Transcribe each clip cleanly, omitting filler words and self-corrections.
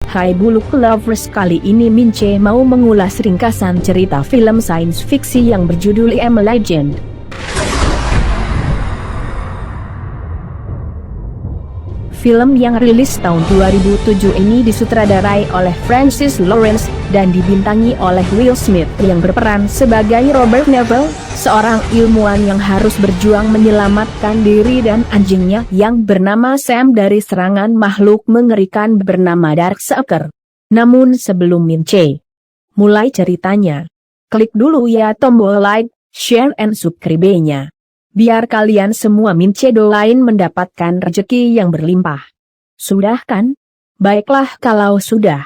Hai Buluk Lovers, kali ini Mince mau mengulas ringkasan cerita film sains fiksi yang berjudul I Am Legend. Film yang rilis tahun 2007 ini disutradarai oleh Francis Lawrence dan dibintangi oleh Will Smith yang berperan sebagai Robert Neville, seorang ilmuwan yang harus berjuang menyelamatkan diri dan anjingnya yang bernama Sam dari serangan makhluk mengerikan bernama Darkseeker. Namun sebelum Mince mulai ceritanya, klik dulu ya tombol like, share and subscribe-nya. Biar kalian semua Mince doain mendapatkan rezeki yang berlimpah. Sudah kan? Baiklah kalau sudah.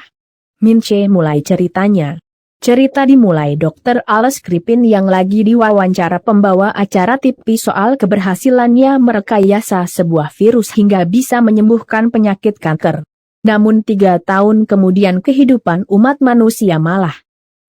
Mince mulai ceritanya. Cerita dimulai Dr. Alex Crippen yang lagi diwawancara pembawa acara TV soal keberhasilannya merekayasa sebuah virus hingga bisa menyembuhkan penyakit kanker. Namun 3 tahun kemudian kehidupan umat manusia malah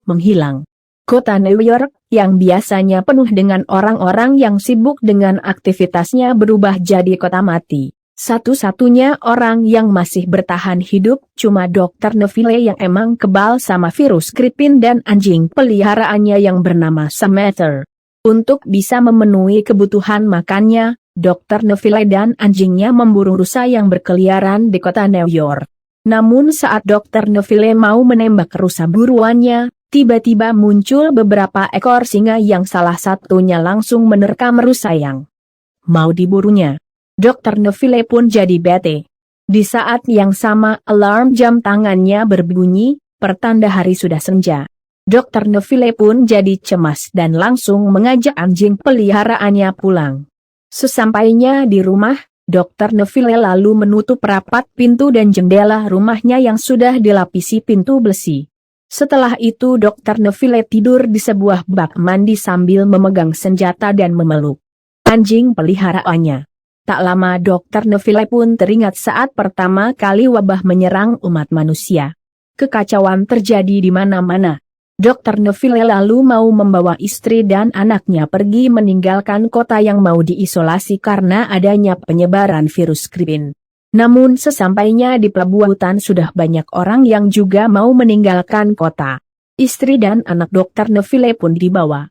menghilang. Kota New York, yang biasanya penuh dengan orang-orang yang sibuk dengan aktivitasnya berubah jadi kota mati. Satu-satunya orang yang masih bertahan hidup cuma Dr. Neville yang emang kebal sama virus Crippen dan anjing peliharaannya yang bernama Sameter. Untuk bisa memenuhi kebutuhan makannya, Dr. Neville dan anjingnya memburu rusa yang berkeliaran di kota New York. Namun saat Dr. Neville mau menembak rusa buruannya, tiba-tiba muncul beberapa ekor singa yang salah satunya langsung menerkam rusa yang mau diburunya. Dr. Neville pun jadi bete. Di saat yang sama alarm jam tangannya berbunyi, pertanda hari sudah senja. Dr. Neville pun jadi cemas dan langsung mengajak anjing peliharaannya pulang. Sesampainya di rumah, Dr. Neville lalu menutup rapat pintu dan jendela rumahnya yang sudah dilapisi pintu besi. Setelah itu Dr. Neville tidur di sebuah bak mandi sambil memegang senjata dan memeluk anjing peliharaannya. Tak lama Dr. Neville pun teringat saat pertama kali wabah menyerang umat manusia. Kekacauan terjadi di mana-mana. Dr. Neville lalu mau membawa istri dan anaknya pergi meninggalkan kota yang mau diisolasi karena adanya penyebaran virus Crippen. Namun sesampainya di pelabuhan sudah banyak orang yang juga mau meninggalkan kota. Istri dan anak Dr. Neville pun dibawa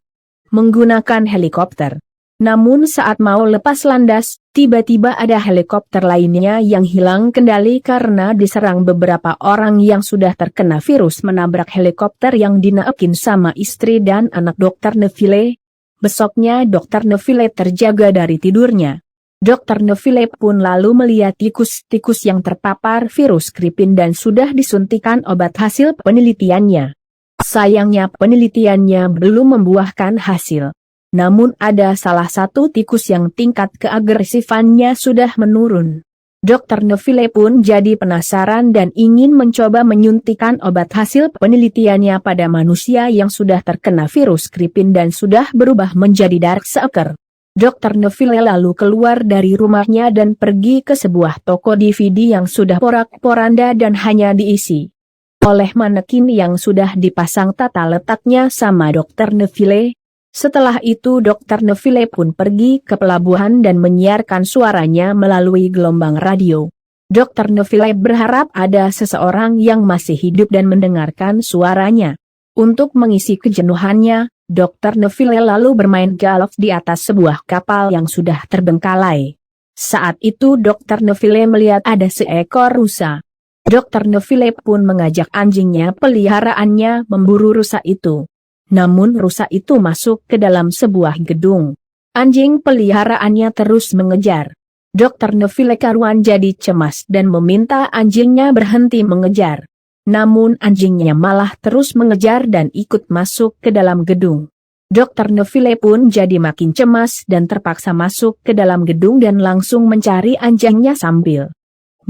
menggunakan helikopter. Namun saat mau lepas landas, tiba-tiba ada helikopter lainnya yang hilang kendali karena diserang beberapa orang yang sudah terkena virus menabrak helikopter yang dinaikin sama istri dan anak Dr. Neville. Besoknya Dr. Neville terjaga dari tidurnya. Dr. Neville pun lalu melihat tikus-tikus yang terpapar virus Crippen dan sudah disuntikan obat hasil penelitiannya. Sayangnya penelitiannya belum membuahkan hasil. Namun ada salah satu tikus yang tingkat keagresifannya sudah menurun. Dr. Neville pun jadi penasaran dan ingin mencoba menyuntikkan obat hasil penelitiannya pada manusia yang sudah terkena virus Crippen dan sudah berubah menjadi Darkseeker. Dr. Neville lalu keluar dari rumahnya dan pergi ke sebuah toko DVD yang sudah porak-poranda dan hanya diisi oleh manekin yang sudah dipasang tata letaknya sama Dr. Neville. Setelah itu Dr. Neville pun pergi ke pelabuhan dan menyiarkan suaranya melalui gelombang radio. Dr. Neville berharap ada seseorang yang masih hidup dan mendengarkan suaranya. Untuk mengisi kejenuhannya, Dr. Neville lalu bermain golf di atas sebuah kapal yang sudah terbengkalai. Saat itu Dr. Neville melihat ada seekor rusa. Dr. Neville pun mengajak anjingnya peliharaannya memburu rusa itu. Namun rusa itu masuk ke dalam sebuah gedung. Anjing peliharaannya terus mengejar. Dr. Neville karuan jadi cemas dan meminta anjingnya berhenti mengejar. Namun anjingnya malah terus mengejar dan ikut masuk ke dalam gedung. Dr. Neville pun jadi makin cemas dan terpaksa masuk ke dalam gedung dan langsung mencari anjingnya sambil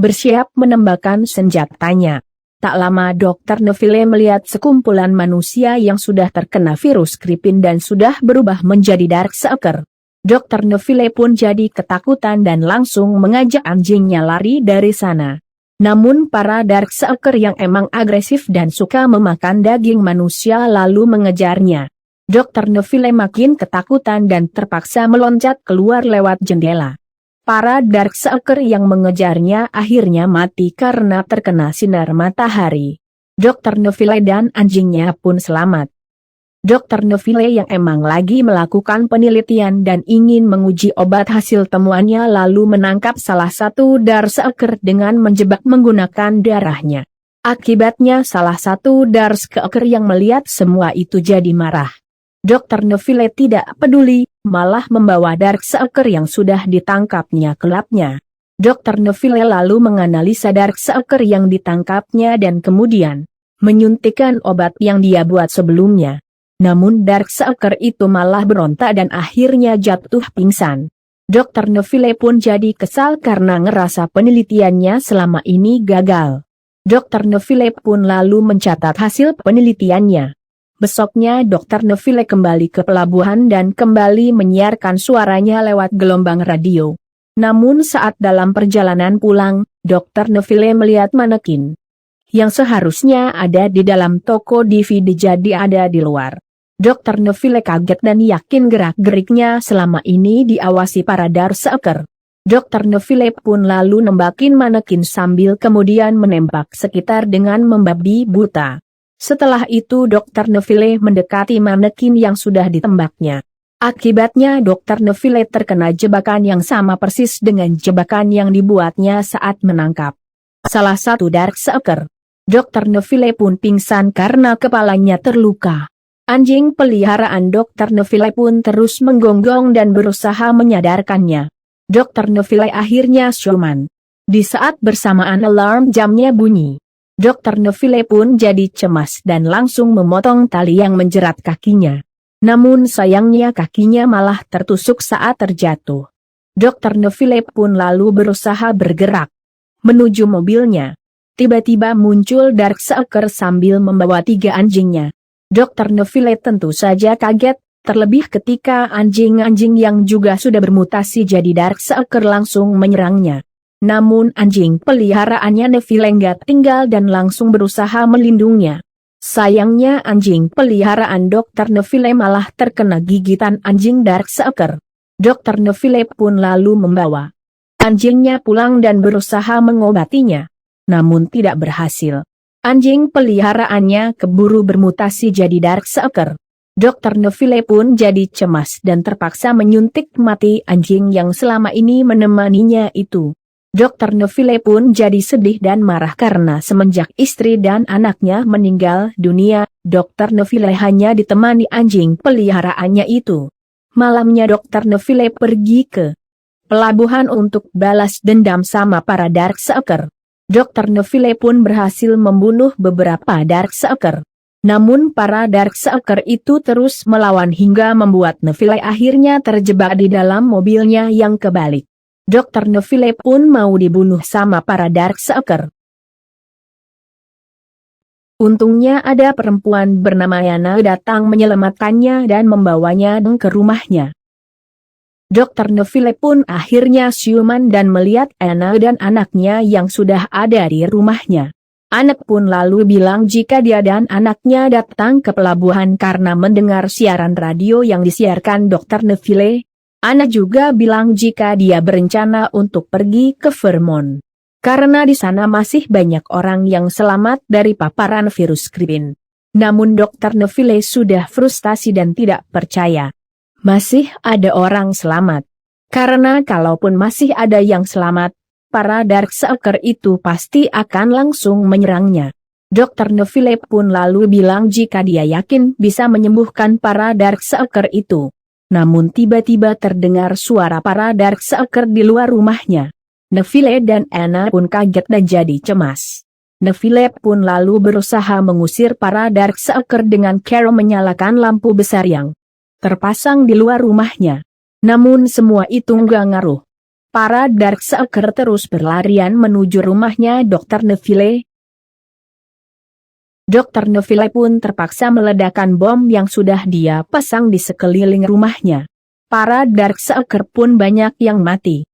bersiap menembakkan senjatanya. Tak lama Dr. Neville melihat sekumpulan manusia yang sudah terkena virus Crippen dan sudah berubah menjadi Darkseeker. Dr. Neville pun jadi ketakutan dan langsung mengajak anjingnya lari dari sana. Namun para Darkseeker yang emang agresif dan suka memakan daging manusia lalu mengejarnya. Dr. Neville makin ketakutan dan terpaksa meloncat keluar lewat jendela. Para Darkseeker yang mengejarnya akhirnya mati karena terkena sinar matahari. Dr. Neville dan anjingnya pun selamat. Dr. Neville yang emang lagi melakukan penelitian dan ingin menguji obat hasil temuannya lalu menangkap salah satu Darkseeker dengan menjebak menggunakan darahnya. Akibatnya salah satu Darkseeker yang melihat semua itu jadi marah. Dr. Neville tidak peduli, malah membawa Darkseeker yang sudah ditangkapnya ke labnya. Dr. Neville lalu menganalisa Darkseeker yang ditangkapnya dan kemudian menyuntikkan obat yang dia buat sebelumnya. Namun Darkseeker itu malah berontak dan akhirnya jatuh pingsan. Dr. Neville pun jadi kesal karena ngerasa penelitiannya selama ini gagal. Dr. Neville pun lalu mencatat hasil penelitiannya. Besoknya Dr. Neville kembali ke pelabuhan dan kembali menyiarkan suaranya lewat gelombang radio. Namun saat dalam perjalanan pulang, Dr. Neville melihat manekin yang seharusnya ada di dalam toko DVD jadi ada di luar. Dr. Neville kaget dan yakin gerak-geriknya selama ini diawasi para Darkseeker. Dr. Neville pun lalu nembakin manekin sambil kemudian menembak sekitar dengan membabi buta. Setelah itu Dr. Neville mendekati manekin yang sudah ditembaknya. Akibatnya Dr. Neville terkena jebakan yang sama persis dengan jebakan yang dibuatnya saat menangkap salah satu Darkseeker. Dr. Neville pun pingsan karena kepalanya terluka. Anjing peliharaan Dr. Neville pun terus menggonggong dan berusaha menyadarkannya. Dr. Neville akhirnya siuman. Di saat bersamaan alarm jamnya bunyi, Dr. Neville pun jadi cemas dan langsung memotong tali yang menjerat kakinya. Namun sayangnya kakinya malah tertusuk saat terjatuh. Dr. Neville pun lalu berusaha bergerak menuju mobilnya. Tiba-tiba muncul Darkseeker sambil membawa 3 anjingnya. Dr. Neville tentu saja kaget, terlebih ketika anjing-anjing yang juga sudah bermutasi jadi Darkseeker langsung menyerangnya. Namun anjing peliharaannya Neville enggak tinggal dan langsung berusaha melindungnya. Sayangnya anjing peliharaan Dr. Neville malah terkena gigitan anjing Darkseeker. Dr. Neville pun lalu membawa anjingnya pulang dan berusaha mengobatinya. Namun tidak berhasil. Anjing peliharaannya keburu bermutasi jadi Darkseeker. Dr. Neville pun jadi cemas dan terpaksa menyuntik mati anjing yang selama ini menemaninya itu. Dr. Neville pun jadi sedih dan marah karena semenjak istri dan anaknya meninggal dunia, Dr. Neville hanya ditemani anjing peliharaannya itu. Malamnya Dr. Neville pergi ke pelabuhan untuk balas dendam sama para Darkseeker. Dr. Neville pun berhasil membunuh beberapa Darkseeker. Namun para Darkseeker itu terus melawan hingga membuat Neville akhirnya terjebak di dalam mobilnya yang kebalik. Dr. Neville pun mau dibunuh sama para Darkseeker. Untungnya ada perempuan bernama Yana datang menyelamatkannya dan membawanya ke rumahnya. Dr. Neville pun akhirnya siuman dan melihat Anna dan anaknya yang sudah ada di rumahnya. Anak pun lalu bilang jika dia dan anaknya datang ke pelabuhan karena mendengar siaran radio yang disiarkan Dr. Neville. Anak juga bilang jika dia berencana untuk pergi ke Vermont. Karena di sana masih banyak orang yang selamat dari paparan virus Kripin. Namun Dr. Neville sudah frustasi dan tidak percaya masih ada orang selamat. Karena kalaupun masih ada yang selamat, para Darkseeker itu pasti akan langsung menyerangnya. Dr. Neville pun lalu bilang jika dia yakin bisa menyembuhkan para Darkseeker itu. Namun tiba-tiba terdengar suara para Darkseeker di luar rumahnya. Neville dan Anna pun kaget dan jadi cemas. Neville pun lalu berusaha mengusir para Darkseeker dengan cara menyalakan lampu besar yang terpasang di luar rumahnya. Namun semua itu nggak ngaruh. Para Darkseeker terus berlarian menuju rumahnya Dr. Neville. Dr. Neville pun terpaksa meledakkan bom yang sudah dia pasang di sekeliling rumahnya. Para Darkseeker pun banyak yang mati.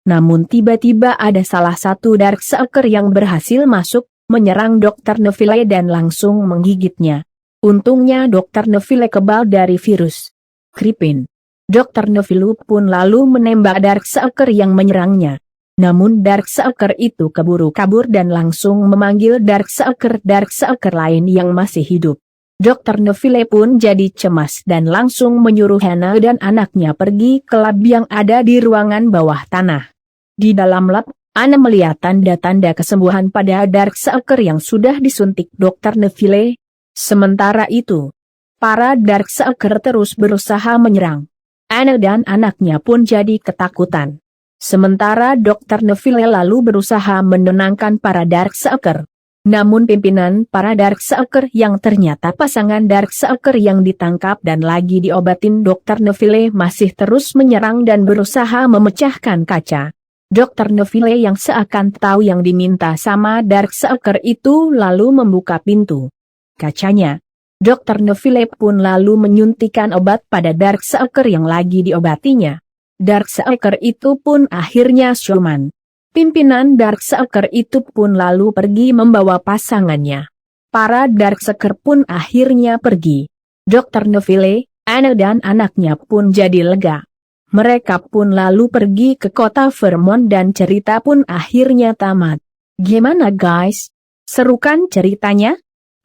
Namun tiba-tiba ada salah satu Darkseeker yang berhasil masuk, menyerang Dr. Neville dan langsung menggigitnya. Untungnya Dr. Neville kebal dari virus Kripin. Dr. Neville pun lalu menembak Darkstalker yang menyerangnya. Namun Darkstalker itu keburu kabur dan langsung memanggil Darkstalker lain yang masih hidup. Dr. Neville pun jadi cemas dan langsung menyuruh Hannah dan anaknya pergi ke lab yang ada di ruangan bawah tanah. Di dalam lab, Anna melihat tanda-tanda kesembuhan pada Darkstalker yang sudah disuntik Dr. Neville. Sementara itu, para Darkstalker terus berusaha menyerang. Anna dan anaknya pun jadi ketakutan. Sementara Dr. Neville lalu berusaha menenangkan para Darkstalker. Namun pimpinan para Darkstalker yang ternyata pasangan Darkstalker yang ditangkap dan lagi diobatin Dr. Neville masih terus menyerang dan berusaha memecahkan kaca. Dr. Neville yang seakan tahu yang diminta sama Darkstalker itu lalu membuka pintu kacanya. Dr. Neville pun lalu menyuntikkan obat pada Darkstalker yang lagi diobatinya. Darkstalker itu pun akhirnya siuman. Pimpinan Darkstalker itu pun lalu pergi membawa pasangannya. Para Darkstalker pun akhirnya pergi. Dr. Neville, Anna dan anaknya pun jadi lega. Mereka pun lalu pergi ke kota Vermont dan cerita pun akhirnya tamat. Gimana guys? Serukan ceritanya?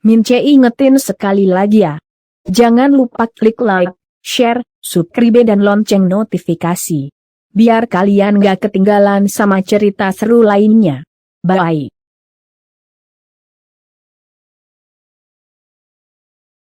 Mince ingetin sekali lagi ya. Jangan lupa klik like, share, subscribe dan lonceng notifikasi. Biar kalian gak ketinggalan sama cerita seru lainnya. Bye.